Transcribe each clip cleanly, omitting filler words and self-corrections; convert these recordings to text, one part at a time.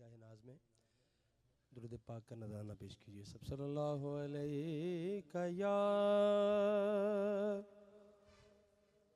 बारगाह नाज में दुरूद पाक का नज़राना पेश कीजिए। सब सल्लल्लाहु अलैहि या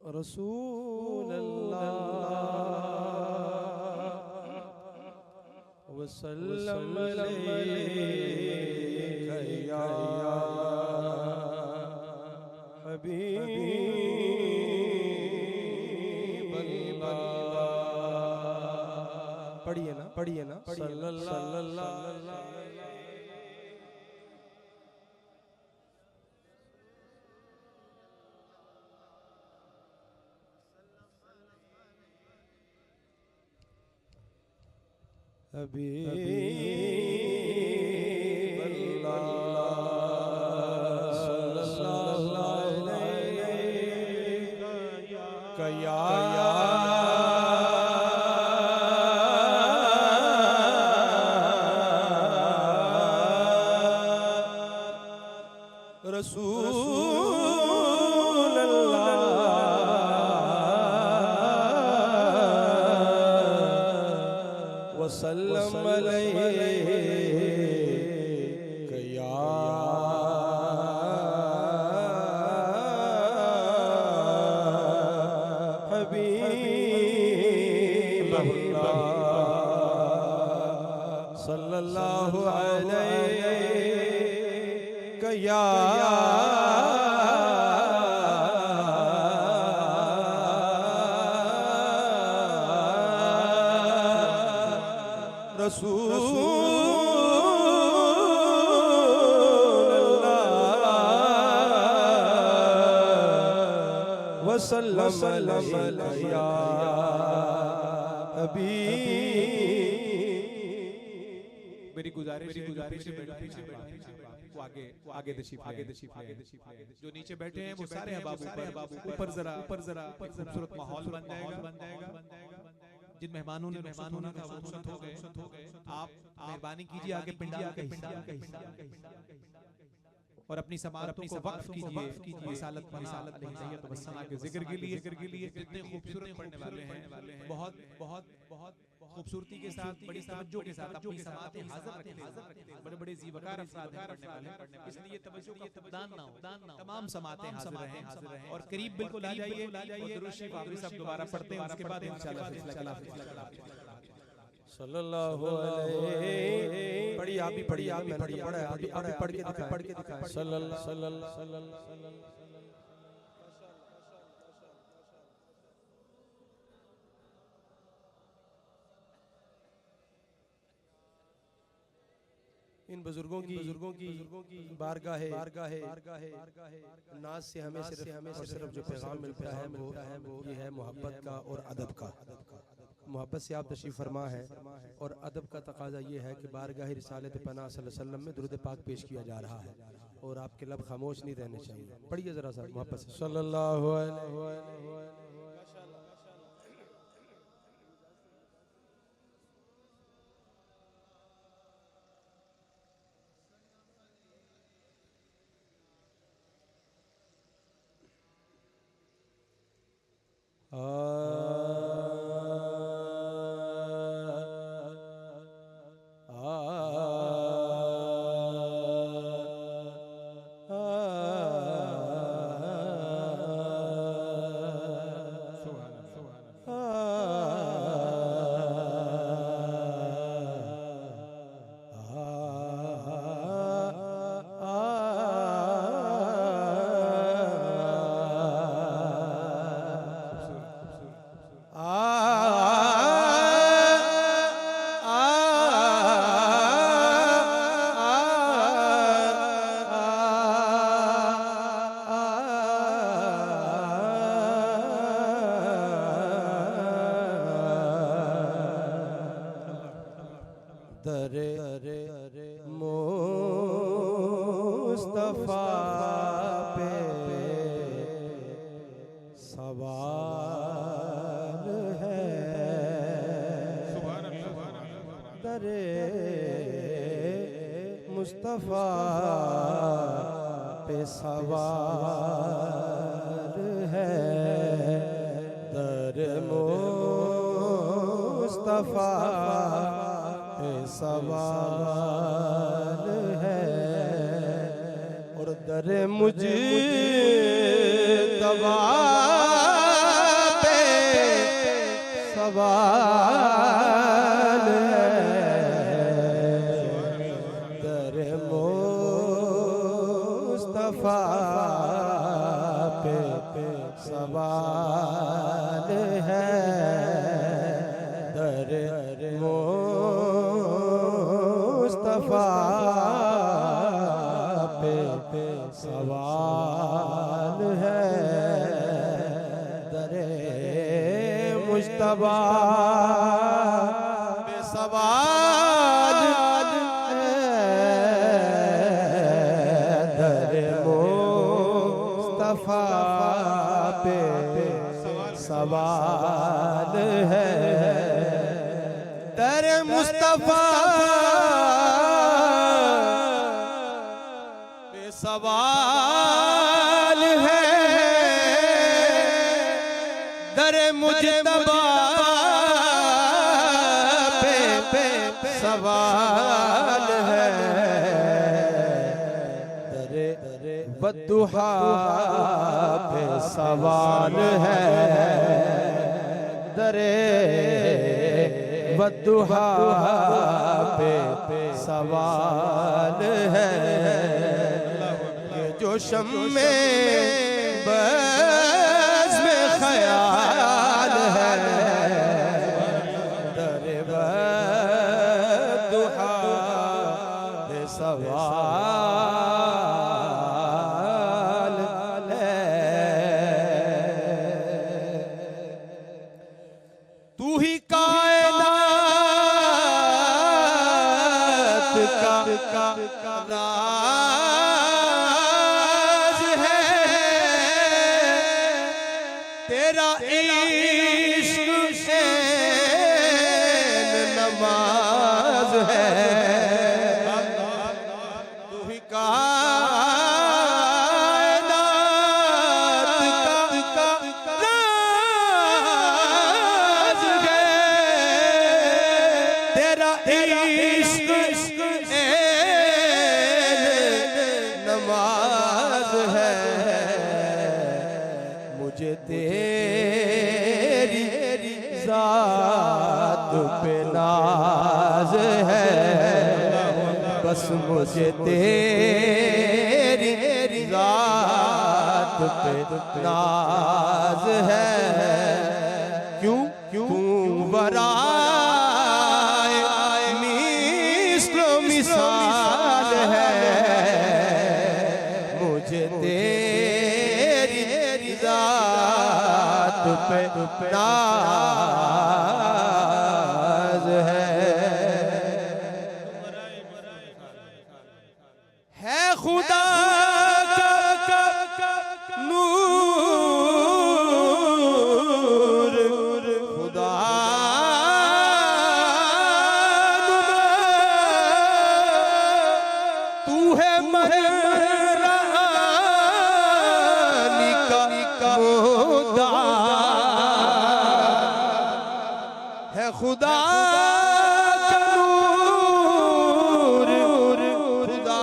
रसूल अल्लाह वसल्लम अलैका या हबीब अल्लाह। पढ़िए ना सल्लल्लाहु हबीब अल्लाह सल्लल्लाहु अलैका या रसूल अल्लाह वसल्लम अलैका या हबीब अल्लाह सल्लल्लाहु अलैका या रसूल अल्लाह वसल्लम अलैका या हबीब। मेरी गुजारिश आगे जो नीचे बैठे हैं वो सारे बाबू ऊपर जरा खूबसूरत माहौल बन जाएगा। जिन मेहमानों ने था वो रुखसत हो गए। आप मेहरबानी कीजिए आगे पिंडाल का हिस्सा और अपनी समाअतों को वक्फ कीजिए रिसालत नहीं तो वसना के जिक्र के लिए जितने खूबसूरत पढ़ने वाले हैं बहुत खूबसूरती के साथ बड़ी तवज्जो के साथ अपनी समाअतें हाजिर रखते हैं। बड़े ज़ीवकार अफराद पढ़ने वाले, इसलिए तवज्जो का फुकदान ना हो। तमाम समाअतें हाजिर रहें और करीब बिल्कुल आ जाइए और दुरूद शरीफ आखिरी सब दोबारा पढ़ते हैं, उसके बाद इंशाअल्लाह सल्लल्लाहु अलैहि। पढ़िए आप भी पढ़िए, आप मैंने पढ़ा है, आप भी पढ़ के दिखाएं। सल्लल्लाहु इन बुजुर्गों की बारगाह नाज से हमें सिर्फ जो पैगाम मिलता है वो ये है मोहब्बत का और अदब का। मोहब्बत से आप तशरीफ़ फरमा है और अदब का तकाजा ये है कि बारगाह रिसालत पना सल्लल्लाहु अलैहि वसल्लम में दुरूद पाक पेश किया जा रहा है और आपके लब खामोश नहीं रहने चाहिए। पढ़िए ज़रा सा मोहब्बत से सल्लल्लाहु अलैहि वसल्लम। मुस्तफा पे सवार है, दरे मुस्तफा पे सवार है, दर मुस्तफा पे सवाल है और दर मुझ तबा पे सवाल है, दर मुस्तफा पे सवाल है, दर मुस्तफा पे सवाल है, दर मुस्तफा पे सवाल है, दर मुस्तफा पे सवाल है, दर मुस्तफा पे सवाल है, दर मुजतबा पे सवाल है, दर बद्दुहा पे सवाल है, दरे बद्दुहा पे सवाल है, ये जो शम्मे बज़्म में ख़याल है, दरे बद्दुहा पे सवाल है, तू ही कायनात का राज है, तेरा इश्क नमाज है, तू ही कायनात का राज है, तेरा इश्क नमाज है, मुझे तेरी ज़ात पे नाज है, बस मुझे तेरी ज़ात पे नाज है, क्यों बराए मिस्लो मिसाल है, मुझे तेरी ज़ात पे नाज है खुदा का नूर, खुदा तू है महरानी का मुद्दा है, खुदा का नूर, खुदा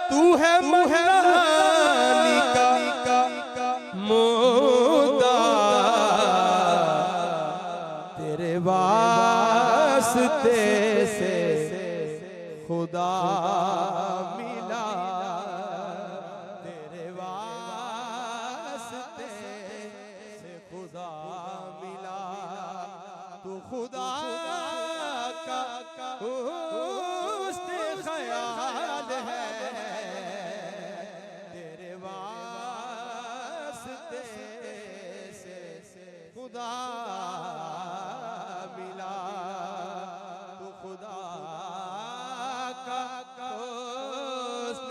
तू है महरानी का मुद्दा, तेरे वास्ते से खुदा मिला, तेरे वास्ते से खुदा मिला, तू खुदा का हुस्न ख्याल है, तेरे वास्ते से खुदा मिला, तू खुदा का हुस्न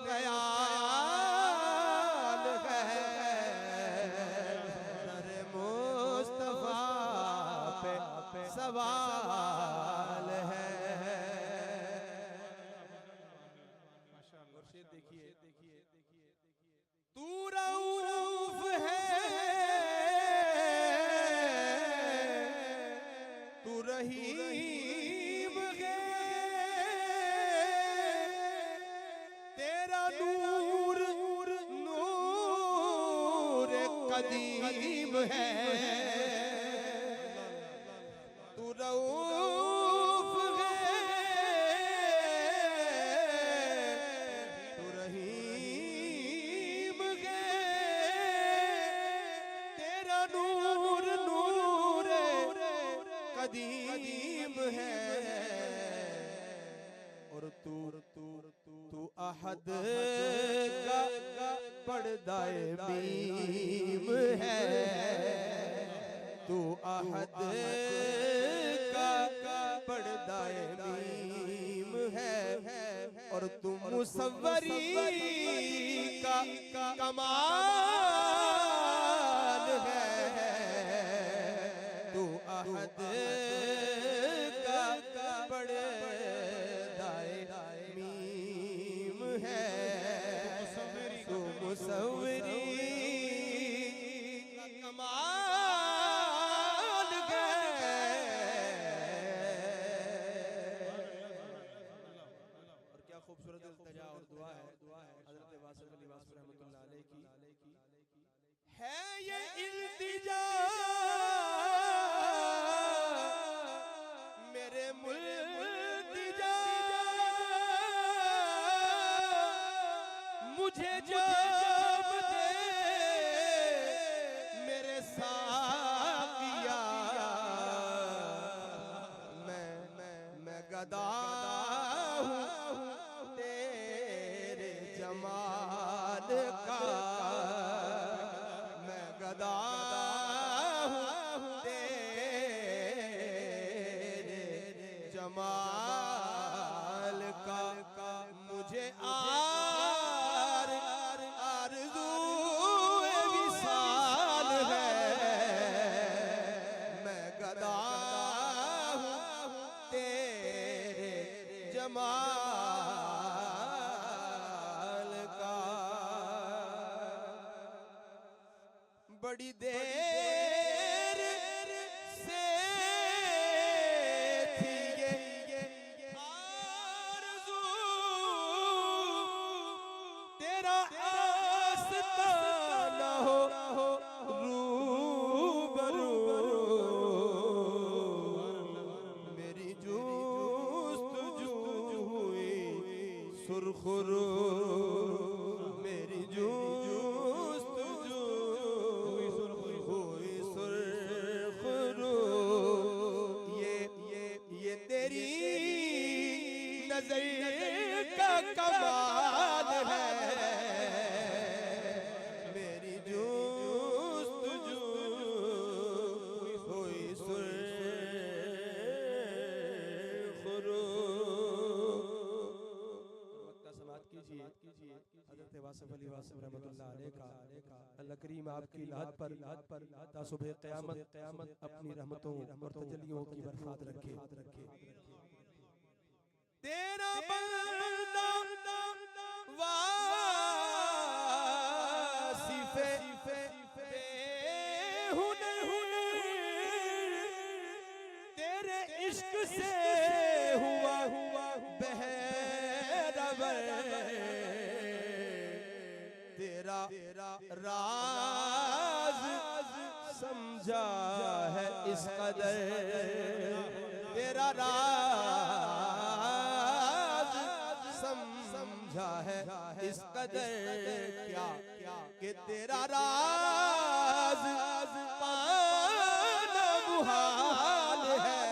ख्याल है, दर मुस्तफा पे सवाल है। देखिए तू रऊफ है कदीम है, तू रऊफ है, तू रहीम है, तेरा नूर नूर कदीम है, और तू अहद का पर्दाए बीम है, तू अहद का पर्दाए बीम है, और तू मुसव्वरी का कमाल है, तू अहद का पर्दाए बीम है, तू मुसव्वरी का कमाल है। और क्या खूबसूरत इल्तिजा और दुआ है हज़रत वासिक़ अली वासिफ़ रहमतुल्लाह अलैह की है ये इल्तिजा मेरे मुल्तिजा, मुझे जाम दे मेरे साकिया, मैं गदा हूँ तेरे जमाल का, मैं गदा हूँ तेरे जमाल का, मुझे आरज़ू विसाल है, मैं गदा हूँ तेरे जमाल का। बड़ी देर से थी ये आरज़ू, तेरा आस्ताना हो रूबरू, मेरी जुस्तजू हुई सुरखरू, मेरी जुस्तजू हुई सुरखरू, ये तेरी नज़र का कमाल है, मेरी जुस्तजू हुई सुरखरू। वक्ता समात कीजिए हज़रत वासिफ़ अली वासिफ़ रहमतुल्लाह अलैह का अल्लाह करीम आपकी लाद पर ता सुबह क़यामत अपनी रहमतों और तजल्लियों की बरसात रखे। तेरा बंदा वासिफ़े बेहुनर, तेरे इश्क से हुआ बहरवर, तेरा राज समझा है इस कदर, तेरा राज समझा है इस कदर, क्या कि तेरा राज पाना मुहाल है,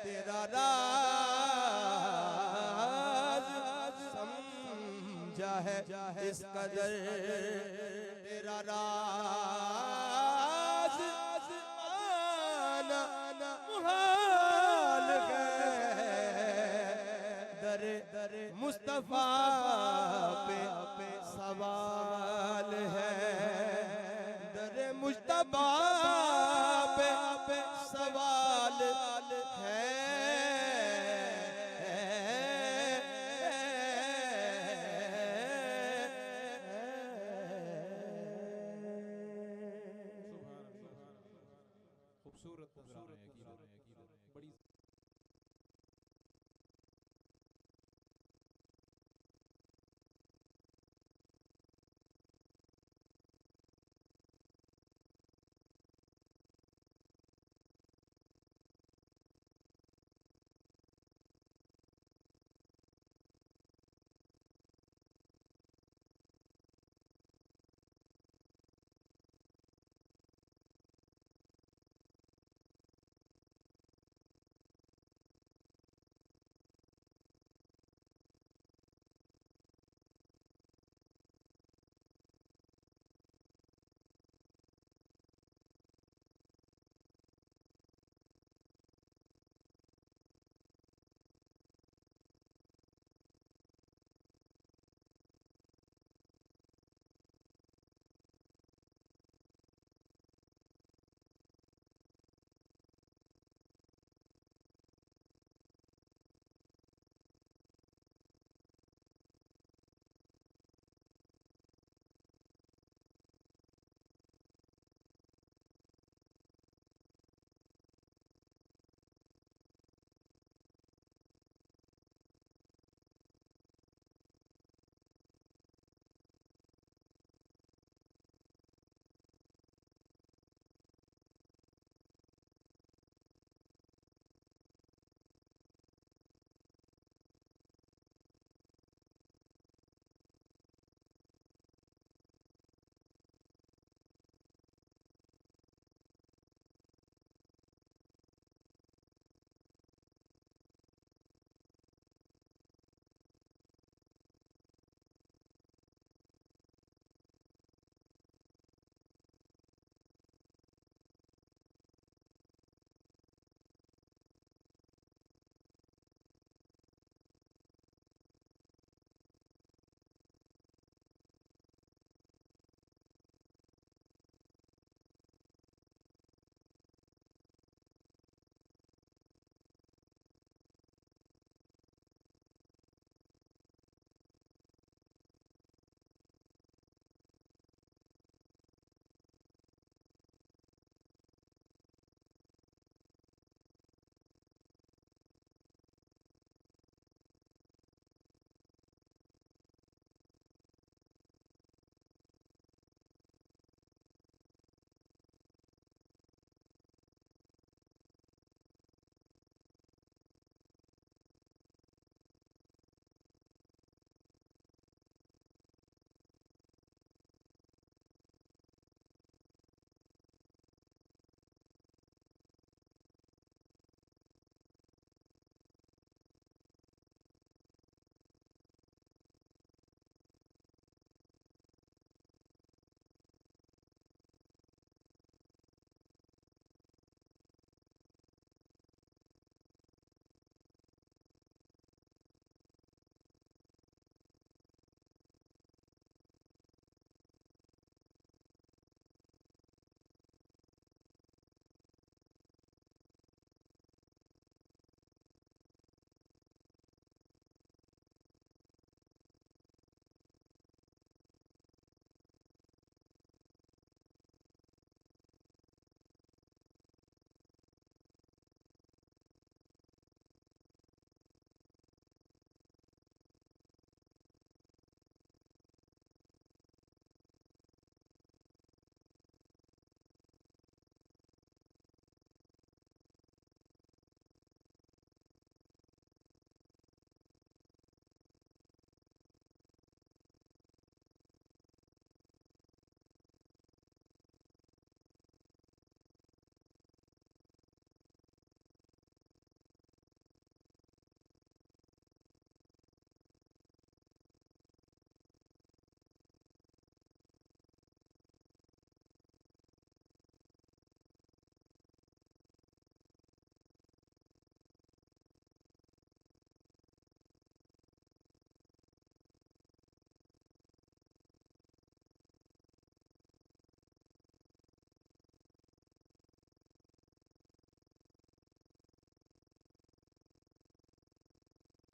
तेरा राज समझा है इस कदर, तेरा राज पाना मुहाल है, दर मुस्तफा पे सवाल है, दर मुस्तफा पे सवाल है, खूबसूरत नज़राने हैं।